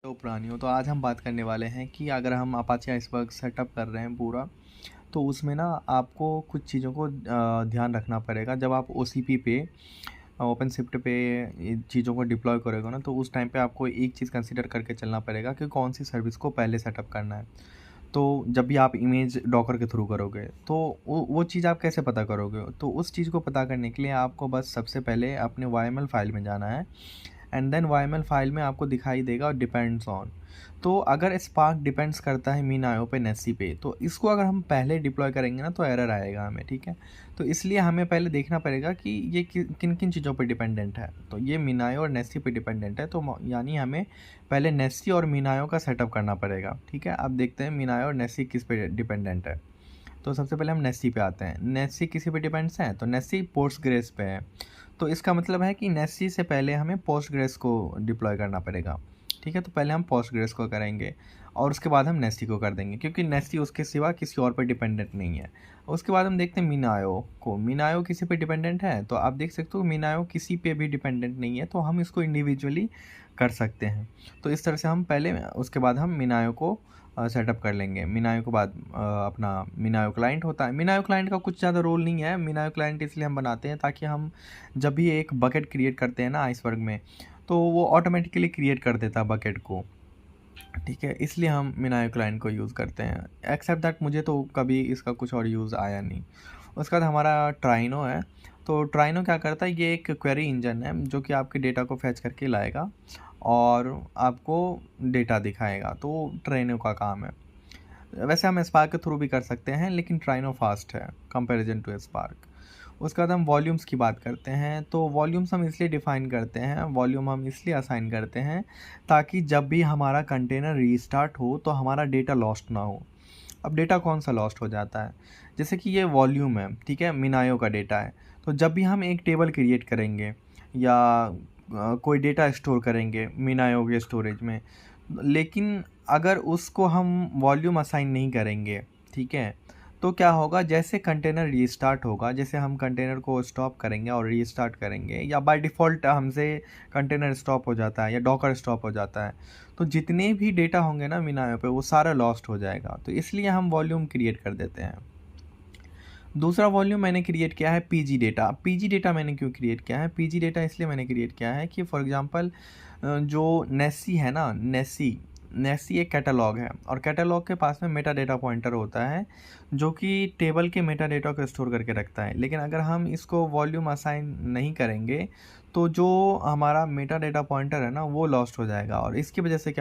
तो प्राणियों तो आज हम बात करने वाले हैं कि अगर हम अपाचे आइसबर्ग सेटअप कर रहे हैं पूरा, तो उसमें ना आपको कुछ चीज़ों को ध्यान रखना पड़ेगा। जब आप ओसीपी पे ओपनशिफ्ट पे इन चीज़ों को डिप्लॉय करोगे ना, तो उस टाइम पे आपको एक चीज़ कंसीडर करके चलना पड़ेगा कि कौन सी सर्विस को पहले सेटअप करना है। तो जब भी आप इमेज डॉकर के थ्रू करोगे, तो वो चीज़ आप कैसे पता करोगे? तो उस चीज़ को पता करने के लिए आपको बस सबसे पहले अपने वाईएमएल फाइल में जाना है एंड देन वाईएमएल फाइल में आपको दिखाई देगा डिपेंड्स ऑन। तो अगर स्पार्क डिपेंड्स करता है मीनायो पे नेस्सी पे, तो इसको अगर हम पहले डिप्लॉय करेंगे ना, तो एरर आएगा हमें, ठीक है। तो इसलिए हमें पहले देखना पड़ेगा कि ये किन किन चीज़ों पे डिपेंडेंट है। तो ये मीनायो और नेस्सी पे डिपेंडेंट है, तो यानी हमें पहले नेस्सी और मीनायो का सेटअप करना पड़ेगा, ठीक है। अब देखते हैं मीनायो और नेस्सी किस पे डिपेंडेंट है। तो सबसे पहले हम नेस्सी पे आते हैं। नेस्सी किसी पे डिपेंड्स है, तो नेस्सी पोस्टग्रेस पे है। तो इसका मतलब है कि नेस्सी से पहले हमें पोस्टग्रेस को डिप्लॉय करना पड़ेगा, ठीक है। तो पहले हम पोस्टग्रेस को करेंगे और उसके बाद हम नेस्सी को कर देंगे, क्योंकि नेस्सी उसके सिवा किसी और पर डिपेंडेंट नहीं है। उसके बाद हम देखते हैं मीनायो को। मीनायो किसी पे डिपेंडेंट है, तो आप देख सकते हो मीनायो किसी पे भी डिपेंडेंट नहीं है, तो हम इसको इंडिविजुअली कर सकते हैं। तो इस तरह से हम पहले, उसके बाद हम मीनायो को सेटअप कर लेंगे। मीनायो के बाद अपना मीनायो क्लाइंट होता है। मीनायो क्लाइंट का कुछ ज़्यादा रोल नहीं है। मीनायो क्लाइंट इसलिए हम बनाते हैं ताकि हम जब भी एक बकेट क्रिएट करते हैं ना आइसबर्ग में, तो वो ऑटोमेटिकली क्रिएट कर देता है बकेट को, ठीक है। इसलिए हम मीनायो क्लाइंट को यूज़ करते हैं। एक्सेप्ट दैट मुझे तो कभी इसका कुछ और यूज़ आया नहीं। उसके बाद हमारा ट्राइनो है। तो ट्राइनो क्या करता है, ये एक क्वेरी इंजन है जो कि आपके डेटा को फैच करके लाएगा और आपको डेटा दिखाएगा। तो ट्राइनो का काम है। वैसे हम स्पार्क के थ्रू भी कर सकते हैं, लेकिन ट्राइनो फास्ट है कंपैरिजन टू स्पार्क। उसके बाद हम वॉल्यूम्स की बात करते हैं। तो वॉल्यूम्स हम इसलिए डिफ़ाइन करते हैं, वॉल्यूम हम इसलिए असाइन करते हैं ताकि जब भी हमारा कंटेनर रीस्टार्ट हो तो हमारा डेटा लॉस्ट ना हो। अब डेटा कौन सा लॉस्ट हो जाता है, जैसे कि ये वॉल्यूम है, ठीक है, मीनायो का डेटा है। तो जब भी हम एक टेबल क्रिएट करेंगे या कोई डेटा स्टोर करेंगे मीनायो के स्टोरेज में, लेकिन अगर उसको हम वॉल्यूम असाइन नहीं करेंगे, ठीक है, तो क्या होगा, जैसे कंटेनर रीस्टार्ट होगा, जैसे हम कंटेनर को स्टॉप करेंगे और रीस्टार्ट करेंगे, या बाय डिफ़ॉल्ट हमसे कंटेनर स्टॉप हो जाता है या डॉकर स्टॉप हो जाता है, तो जितने भी डेटा होंगे ना मीनायो पे, वो सारा लॉस्ट हो जाएगा। तो इसलिए हम वॉल्यूम क्रिएट कर देते हैं। दूसरा वॉल्यूम मैंने क्रिएट किया है पीजी डेटा। पीजी डेटा मैंने क्यों क्रिएट किया है? पीजी डेटा इसलिए मैंने क्रिएट किया है कि फॉर एग्जांपल जो नेस्सी है ना, नेस्सी नेस्सी एक कैटलॉग है और कैटलॉग के पास में मेटा डेटा पॉइंटर होता है जो कि टेबल के मेटा डेटा को स्टोर करके रखता है। लेकिन अगर हम इसको वॉल्यूम असाइन नहीं करेंगे, तो जो हमारा मेटा डेटा पॉइंटर है ना, वो लॉस्ट हो जाएगा और इसकी वजह से क्या